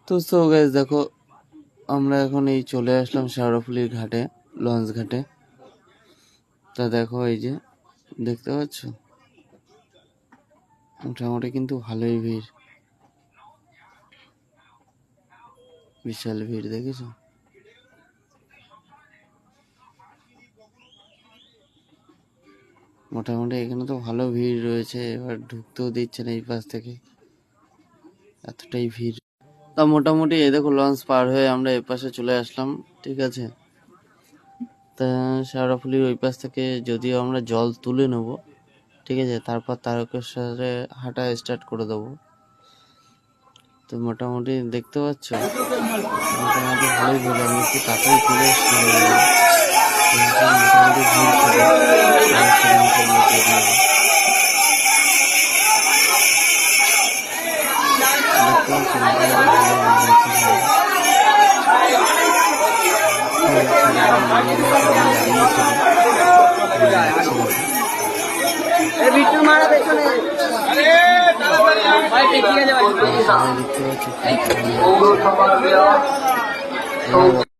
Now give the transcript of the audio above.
তো গাইস দেখো, আমরা এখন এই চলে আসলাম শেওড়াফুলির ঘাটে, লঞ্চ ঘাটে। তা দেখো, এই যে দেখতে পাচ্ছ, মোটামুটি কিন্তু ভালোই ভিড়, বিশাল ভিড় দেখেছো। মোটামুটি এখানে তো ভালো ভিড় রয়েছে, এবার ঢুকতেও দিচ্ছে না এই পাশ থেকে, এতটাই ভিড়। তা মোটামুটি এই দেখো, লঞ্চ পার হয়ে আমরা এই পাশে চলে আসলাম, ঠিক আছে। তা শেওড়াফুলির ওই পাশ থেকে যদিও আমরা জল তুলে নেব, ঠিক আছে, তারপর তারকেশ্বরে হাঁটা স্টার্ট করে দেবো। তো মোটামুটি দেখতে পাচ্ছ, মোটামুটি ভালোই ভিড়, আমি একটু তাড়াতাড়ি চলে এসেছিলাম, মোটামুটি ভিড় ছিল। দেখতে পাচ্ছ মোটামুটি ভালো